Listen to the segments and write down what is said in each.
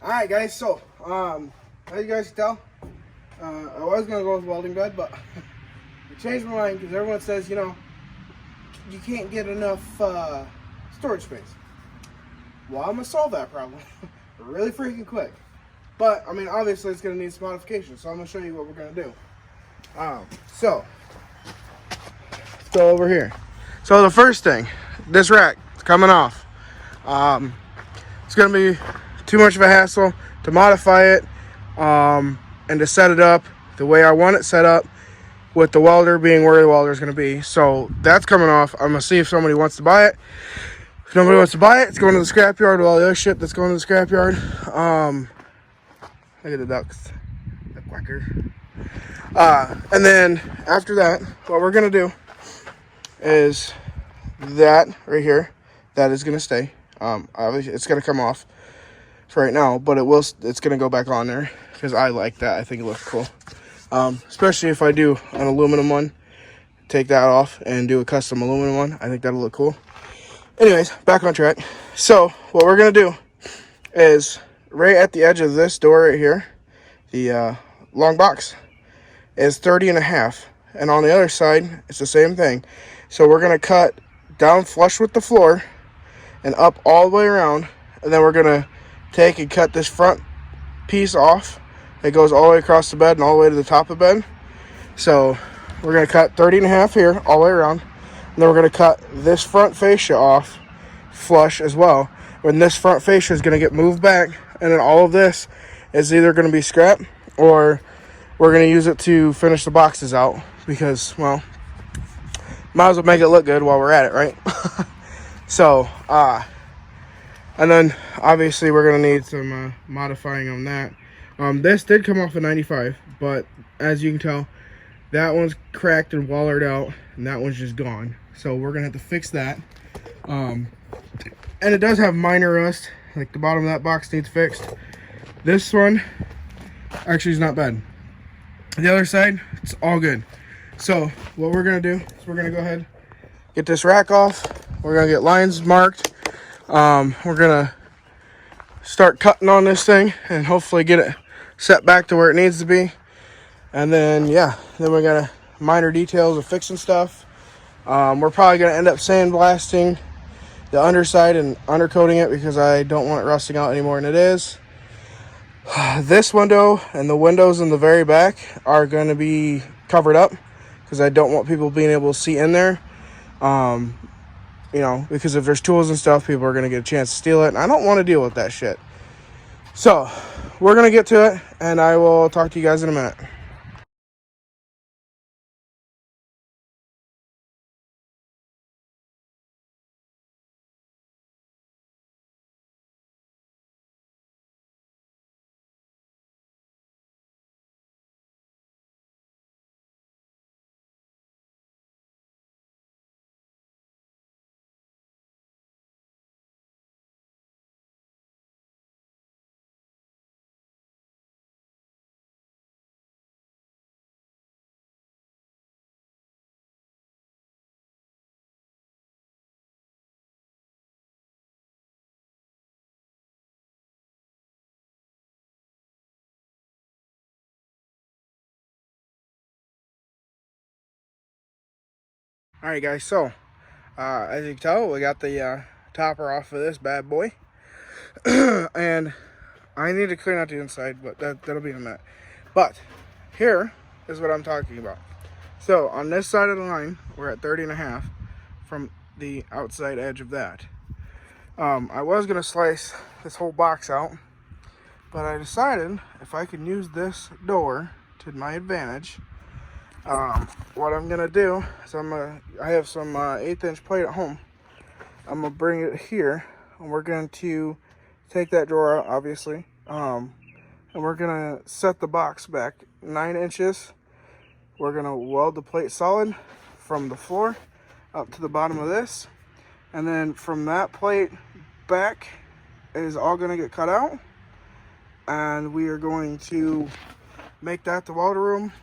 Alright guys, so as you guys can tell, I was gonna go with welding bed, but I changed my mind because everyone says, you can't get enough storage space. Well, I'm gonna solve that problem really freaking quick. But I mean, obviously it's gonna need some modifications, so I'm gonna show you what we're gonna do. So let's go over here. So the first thing, this rack is coming off. It's gonna be too much of a hassle to modify it and to set it up the way I want it set up, with the welder being where the welder is going to be. So that's coming off. I'm going to see if somebody wants to buy it. If nobody wants to buy it, it's going to the scrapyard with all the other shit that's going to the scrapyard. Look at the ducks. The quacker. And then after that, what we're going to do is that right here, that is going to stay. Obviously it's going to come off for right now, but it's going to go back on there because I like that. I think it looks cool. Especially if I do an aluminum one, take that off and do a custom aluminum one. I think that'll look cool. Anyways, back on track. So what we're going to do is right at the edge of this door right here, the long box is 30.5, and on the other side it's the same thing. So we're going to cut down flush with the floor and up all the way around, and then we're going to take and cut this front piece off. It goes all the way across the bed and all the way to the top of the bed. So we're going to cut 30.5 here all the way around, and then we're going to cut this front fascia off flush as well. When this front fascia is going to get moved back, and then all of this is either going to be scrap or we're going to use it to finish the boxes out, because, well, might as well make it look good while we're at it, right? So and then obviously we're going to need some modifying on that. This did come off a 95, but as you can tell, that one's cracked and wallered out, and that one's just gone. So we're going to have to fix that. And it does have minor rust, like the bottom of that box needs fixed. This one actually is not bad. The other side, it's all good. So what we're going to do is we're going to go ahead, get this rack off. We're going to get lines marked. We're going to start cutting on this thing and hopefully get it set back to where it needs to be. And then, yeah, then we got minor details of fixing stuff. We're probably going to end up sandblasting the underside and undercoating it because I don't want it rusting out anymore than it is. This window and the windows in the very back are going to be covered up because I don't want people being able to see in there. Because if there's tools and stuff, people are going to get a chance to steal it, and I don't want to deal with that shit. So we're going to get to it, and I will talk to you guys in a minute. Alright guys, so as you can tell, we got the topper off of this bad boy. And I need to clean out the inside, but that'll be in a minute. But here is what I'm talking about. So on this side of the line, we're at 30.5 from the outside edge of that. I was going to slice this whole box out, but I decided if I can use this door to my advantage, what I'm gonna do is I have some 1/8 inch plate at home. I'm gonna bring it here, and we're going to take that drawer out, obviously, and we're gonna set the box back 9 inches. We're gonna weld the plate solid from the floor up to the bottom of this, and then from that plate back is all gonna get cut out, and we are going to make that the welder room.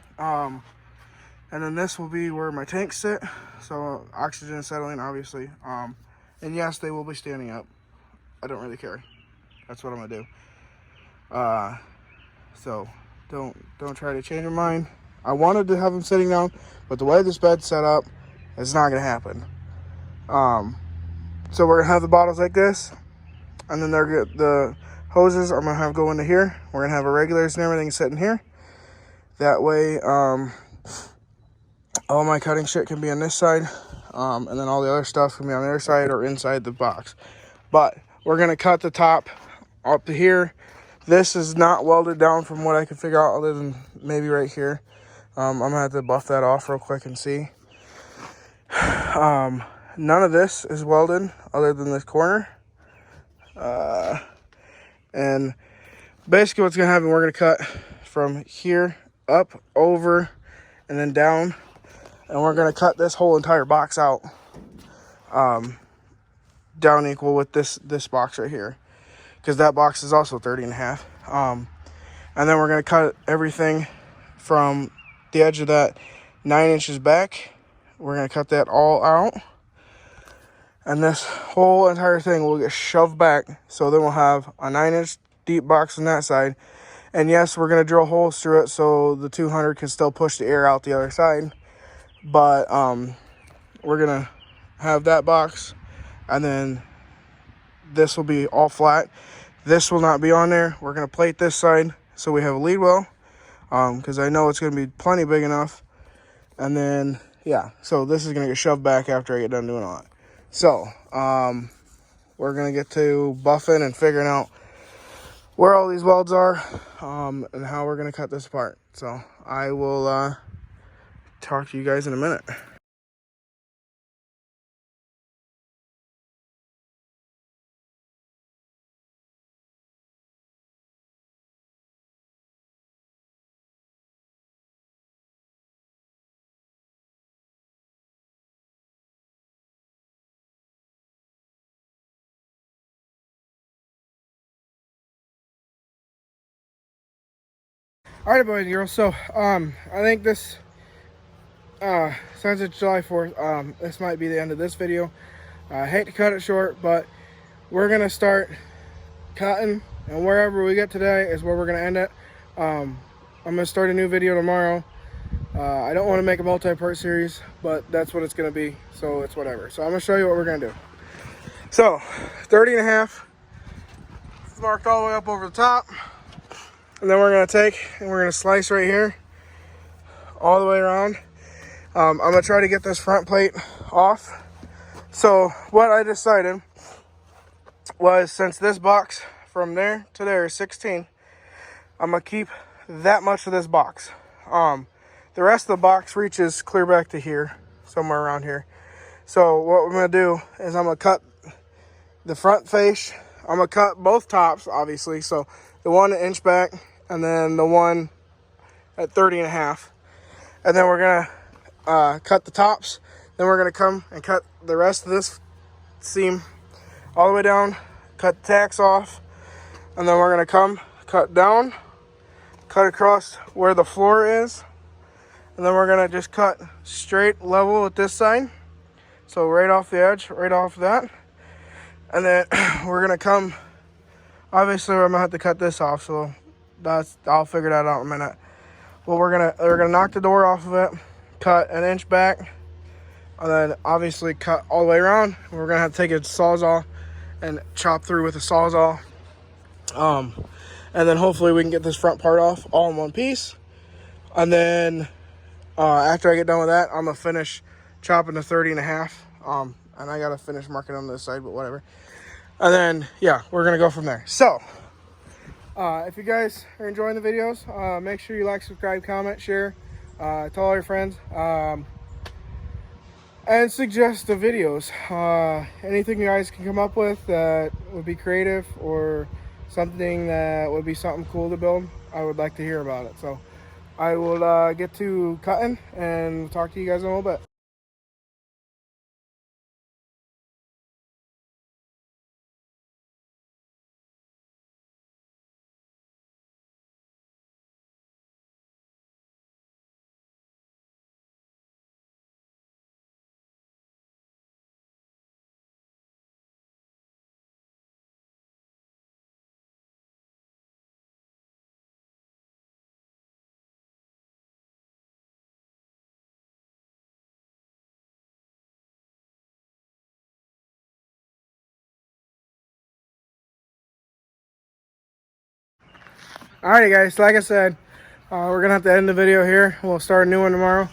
And then this will be where my tanks sit, so oxygen settling, obviously. And yes, they will be standing up. I don't really care. That's what I'm gonna do. So don't try to change your mind. I wanted to have them sitting down, but the way this bed's set up, it's not gonna happen. So we're gonna have the bottles like this, and then the hoses I'm gonna have go into here. We're gonna have our regulars and everything sitting here. That way, all my cutting shit can be on this side, and then all the other stuff can be on the other side or inside the box. But we're gonna cut the top up to here. This is not welded down from what I could figure out, other than maybe right here. I'm gonna have to buff that off real quick and see. None of this is welded other than this corner. And basically what's gonna happen, we're gonna cut from here up, over, and then down. And we're gonna cut this whole entire box out, down equal with this box right here, because that box is also 30.5. And then we're gonna cut everything from the edge of that 9 inches back. We're gonna cut that all out, and this whole entire thing will get shoved back. So then we'll have a 9-inch deep box on that side. And yes, we're gonna drill holes through it so the 200 can still push the air out the other side. But we're gonna have that box, and then this will be all flat. This will not be on there. We're gonna plate this side so we have a lead well, because I know it's gonna be plenty big enough. And then yeah, so this is gonna get shoved back after I get done doing all that. So we're gonna get to buffing and figuring out where all these welds are, and how we're gonna cut this apart. So I will talk to you guys in a minute. All right, boys and girls. So I think this, since it's July 4th, this might be the end of this video. I hate to cut it short, but we're gonna start cutting, and wherever we get today is where we're gonna end it. I'm gonna start a new video tomorrow. I don't want to make a multi-part series, but that's what it's gonna be, so it's whatever. So I'm gonna show you what we're gonna do. So 30.5 marked all the way up over the top, and then we're gonna take and we're gonna slice right here all the way around. I'm gonna try to get this front plate off. So what I decided was, since this box from there to there is 16, I'm gonna keep that much of this box. The rest of the box reaches clear back to here, somewhere around here. So what we're gonna do is I'm gonna cut the front face. I'm gonna cut both tops, obviously. So the one an inch back, and then the one at 30.5. And then we're gonna cut the tops. Then we're gonna come and cut the rest of this seam all the way down, cut the tacks off, and then we're gonna come, cut down, cut across where the floor is, and then we're gonna just cut straight level with this side. So right off the edge, right off that. And then we're gonna come, obviously I'm gonna have to cut this off, so I'll figure that out in a minute. Well, we're gonna knock the door off of it, cut an inch back, and then obviously cut all the way around. We're gonna have to take a sawzall and chop through with a sawzall. And then hopefully we can get this front part off all in one piece. And then after I get done with that, I'm gonna finish chopping the 30.5. And I gotta finish marking on this side, but whatever. And then yeah, we're gonna go from there. So if you guys are enjoying the videos, make sure you like, subscribe, comment, share, tell all your friends, and suggest the videos. Anything you guys can come up with that would be creative, or something that would be something cool to build, I would like to hear about it. So I will get to cutting and talk to you guys in a little bit. Alrighty, guys. Like I said, we're gonna have to end the video here. We'll start a new one tomorrow.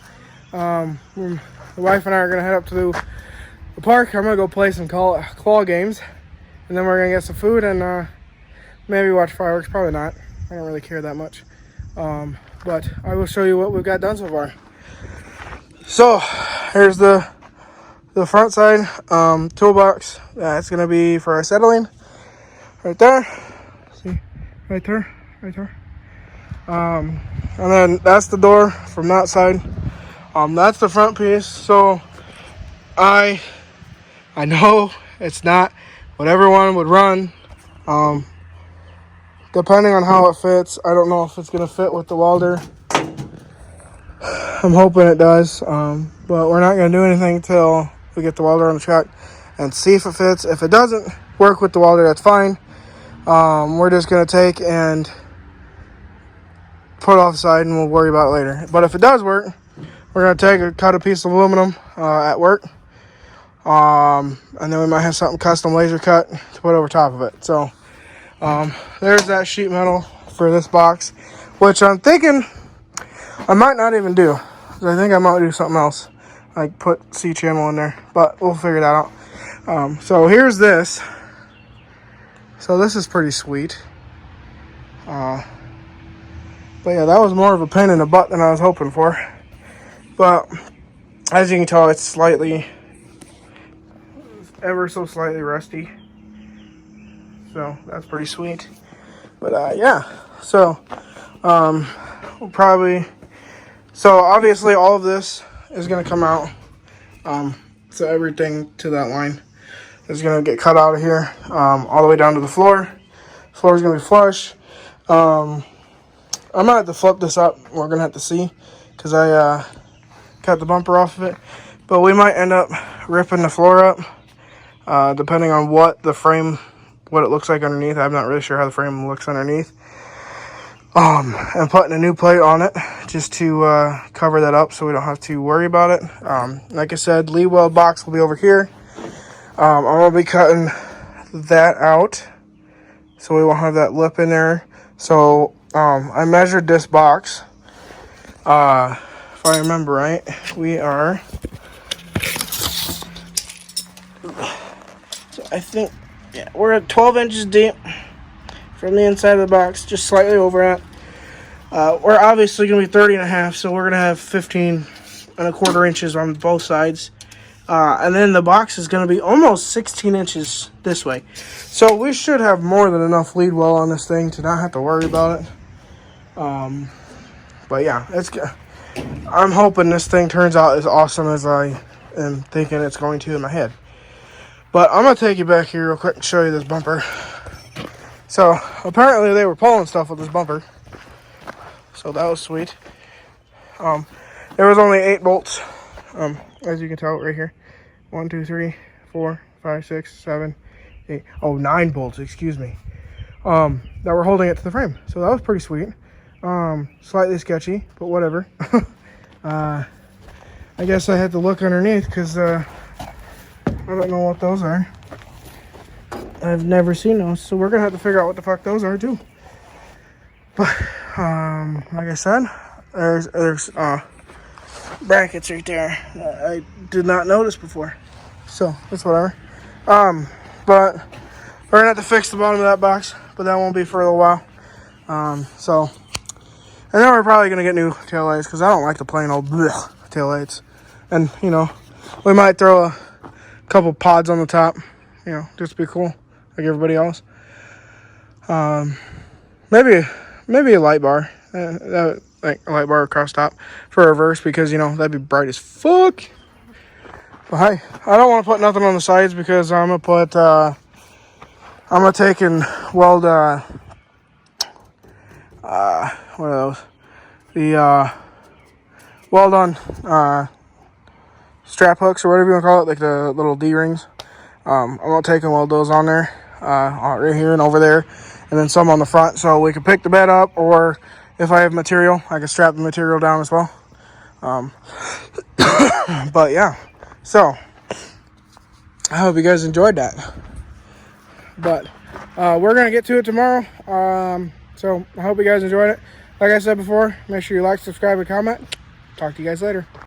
The wife and I are gonna head up to the park. I'm gonna go play some claw games, and then we're gonna get some food and maybe watch fireworks. Probably not. I don't really care that much. But I will show you what we've got done so far. So here's the front side toolbox. That's gonna be for our settling. Right there. See, right there. And then that's the door from that side. That's the front piece. So I know it's not what everyone would run. Depending on how it fits, I don't know if it's gonna fit with the welder. I'm hoping it does, but we're not gonna do anything until we get the welder on the truck and see if it fits. If it doesn't work with the welder, that's fine. We're just gonna take and put it off the side and we'll worry about it later. But if it does work, we're gonna cut a piece of aluminum at work, and then we might have something custom laser cut to put over top of it. So there's that sheet metal for this box, which I'm thinking I might not even do. I think I might do something else, like put C-channel in there, but we'll figure that out. So here's this. So this is pretty sweet. But yeah, that was more of a pain in the butt than I was hoping for. But as you can tell, it's slightly, ever so slightly rusty. So that's pretty sweet. But yeah, so we'll probably, so obviously all of this is going to come out. So everything to that line is going to get cut out of here, all the way down to the floor. The floor is going to be flush. I might have to flip this up. We're going to have to see, because I cut the bumper off of it. But we might end up ripping the floor up, depending on what it looks like underneath. I'm not really sure how the frame looks underneath. And putting a new plate on it just to cover that up so we don't have to worry about it. Like I said, lead weld box will be over here. I'm going to be cutting that out so we won't have that lip in there. So I measured this box. If I remember right, we are, so I think, yeah, we're at 12 inches deep from the inside of the box, just slightly over it. We're obviously going to be 30 and a half, so we're going to have 15 and a quarter inches on both sides. And then the box is going to be almost 16 inches this way. So we should have more than enough lead well on this thing to not have to worry about it. But yeah, it's good. I'm hoping this thing turns out as awesome as I am thinking it's going to in my head. But I'm going to take you back here real quick and show you this bumper. So apparently they were pulling stuff with this bumper. So that was sweet. There was only 8 bolts, as you can tell right here. 1, 2, 3, 4, 5, 6, 7, 8. Oh, 9 bolts, excuse me. That were holding it to the frame. So that was pretty sweet. Slightly sketchy, but whatever. I guess I had to look underneath because I don't know what those are. I've never seen those, so we're gonna have to figure out what the fuck those are too. But like I said, there's brackets right there that I did not notice before. So that's whatever. But we're gonna have to fix the bottom of that box, but that won't be for a little while. So, and then we're probably gonna get new taillights because I don't like the plain old taillights. And you know, we might throw a couple pods on the top, you know, just to be cool like everybody else. Maybe a light bar, like a light bar across top for reverse, because you know that'd be bright as fuck. But hey, I don't want to put nothing on the sides because I'm gonna take and weld what are those? The weld on strap hooks or whatever you want to call it, like the little D-rings. I'm gonna take and weld those on there, right here and over there, and then some on the front so we can pick the bed up, or if I have material, I can strap the material down as well. But yeah, so I hope you guys enjoyed that. But we're gonna get to it tomorrow. So I hope you guys enjoyed it. Like I said before, make sure you like, subscribe, and comment. Talk to you guys later.